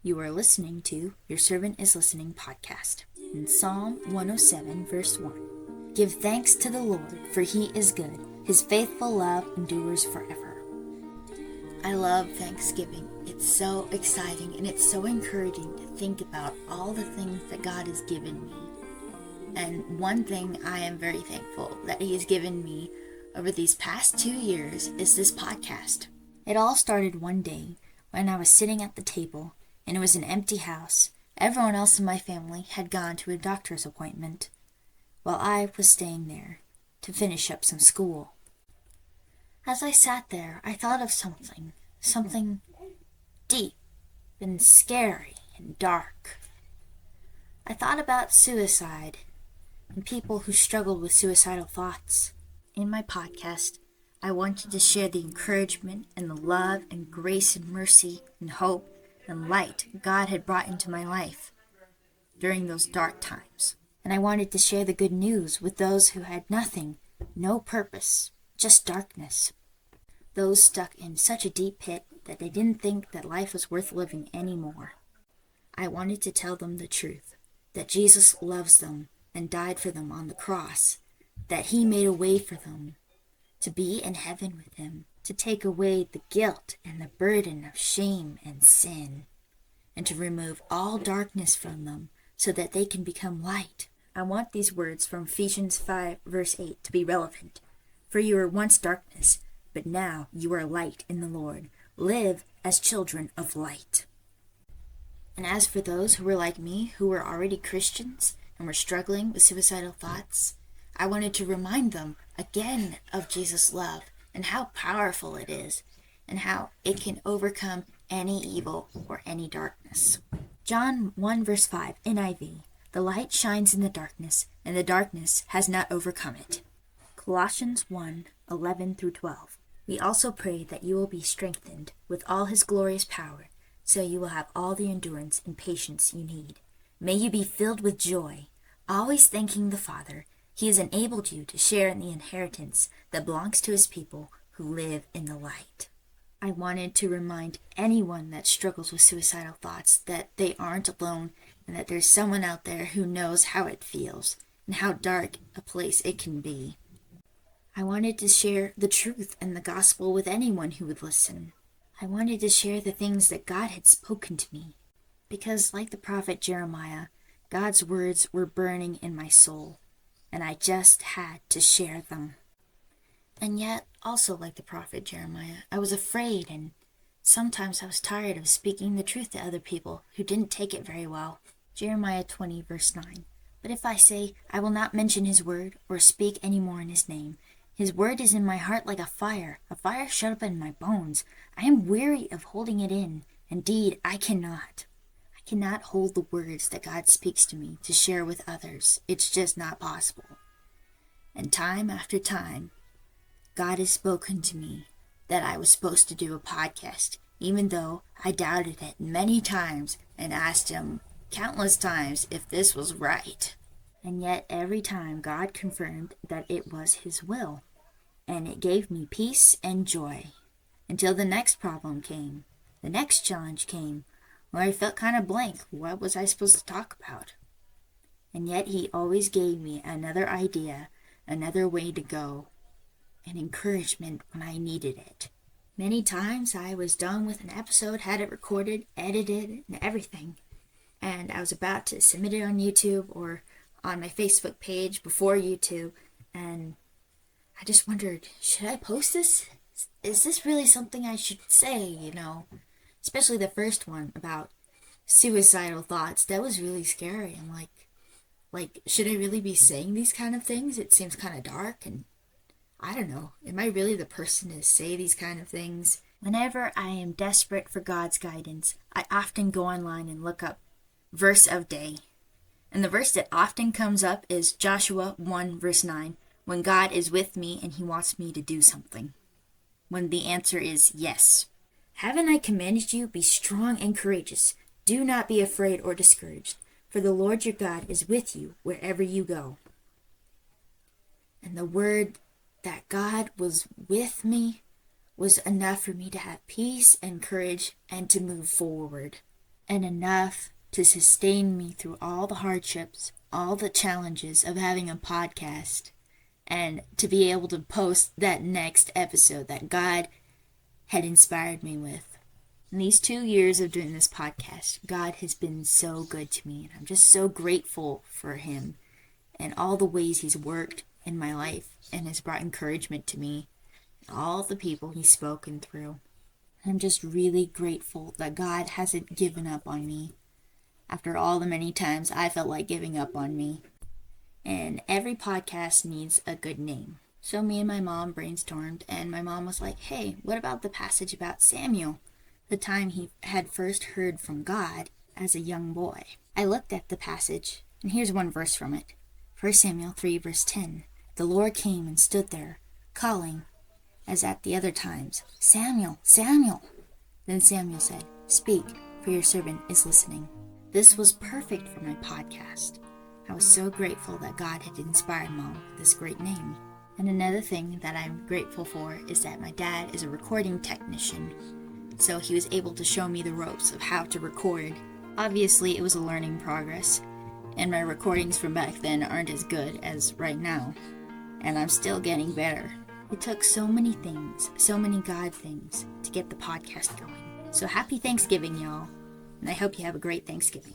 You are listening to Your Servant is Listening podcast. In Psalm 107, verse 1, Give thanks to the Lord, for he is good. His faithful love endures forever. I love Thanksgiving. It's so exciting and it's so encouraging to think about all the things that God has given me. And one thing I am very thankful that he has given me over these past 2 years is this podcast. It all started one day when I was sitting at the table and it was an empty house. Everyone else in my family had gone to a doctor's appointment, while I was staying there to finish up some school. As I sat there, I thought of something deep and scary and dark. I thought about suicide and people who struggled with suicidal thoughts. In my podcast, I wanted to share the encouragement and the love and grace and mercy and hope and light God had brought into my life during those dark times. And I wanted to share the good news with those who had nothing, no purpose, just darkness. Those stuck in such a deep pit that they didn't think that life was worth living anymore. I wanted to tell them the truth, that Jesus loves them and died for them on the cross, that he made a way for them to be in heaven with him, to take away the guilt and the burden of shame and sin, and to remove all darkness from them so that they can become light. I want these words from Ephesians 5 verse 8 to be relevant. For you were once darkness, but now you are light in the Lord. Live as children of light. And as for those who were like me, who were already Christians and were struggling with suicidal thoughts, I wanted to remind them again of Jesus' love and how powerful it is and how it can overcome any evil or any darkness. John 1 verse 5 NIV, the light shines in the darkness, and the darkness has not overcome it. Colossians 1 11 through 12. We also pray that you will be strengthened with all his glorious power, so you will have all the endurance and patience you need. May you be filled with joy, always thanking the Father. He has enabled you to share in the inheritance that belongs to his people who live in the light. I wanted to remind anyone that struggles with suicidal thoughts that they aren't alone and that there's someone out there who knows how it feels and how dark a place it can be. I wanted to share the truth and the gospel with anyone who would listen. I wanted to share the things that God had spoken to me, because like the prophet Jeremiah, God's words were burning in my soul, and I just had to share them. And yet, also like the prophet Jeremiah, I was afraid, and sometimes I was tired of speaking the truth to other people who didn't take it very well. Jeremiah 20 verse 9. But if I say, I will not mention his word or speak any more in his name, his word is in my heart like a fire shut up in my bones. I am weary of holding it in. Indeed, I cannot. I cannot hold the words that God speaks to me to share with others. It's just not possible. And time after time, God has spoken to me that I was supposed to do a podcast, even though I doubted it many times and asked him countless times if this was right. And yet every time God confirmed that it was his will, and it gave me peace and joy, until the next problem came, the next challenge came, where I felt kind of blank. What was I supposed to talk about? And yet he always gave me another idea, another way to go, and encouragement when I needed it. Many times I was done with an episode, had it recorded, edited, and everything, and I was about to submit it on YouTube or on my Facebook page before YouTube, and I just wondered, should I post this? Is this really something I should say, Especially the first one about suicidal thoughts. That was really scary. I'm like, should I really be saying these kind of things? It seems kind of dark, and I don't know. Am I really the person to say these kind of things? Whenever I am desperate for God's guidance, I often go online and look up verse of day. And the verse that often comes up is Joshua 1 verse 9, when God is with me and he wants me to do something. When the answer is yes. Haven't I commanded you, be strong and courageous? Do not be afraid or discouraged, for the Lord your God is with you wherever you go. And the word that God was with me was enough for me to have peace and courage and to move forward. and enough to sustain me through all the hardships, all the challenges of having a podcast, and to be able to post that next episode that God had inspired me with. In these 2 years of doing this podcast, God has been so good to me, and I'm just so grateful for Him and all the ways He's worked in my life and has brought encouragement to me, and all the people He's spoken through. I'm just really grateful that God hasn't given up on me after all the many times I felt like giving up on me. And every podcast needs a good name. So me and my mom brainstormed, and my mom was like, hey, what about the passage about Samuel, the time he had first heard from God as a young boy? I looked at the passage, and here's one verse from it. 1 Samuel 3 verse 10. The Lord came and stood there, calling, as at the other times, Samuel, Samuel. Then Samuel said, speak, for your servant is listening. This was perfect for my podcast. I was so grateful that God had inspired Mom with this great name. And another thing that I'm grateful for is that my dad is a recording technician, so he was able to show me the ropes of how to record. Obviously, it was a learning progress, and my recordings from back then aren't as good as right now, and I'm still getting better. It took so many things, so many God things, to get the podcast going. So happy Thanksgiving, y'all, and I hope you have a great Thanksgiving.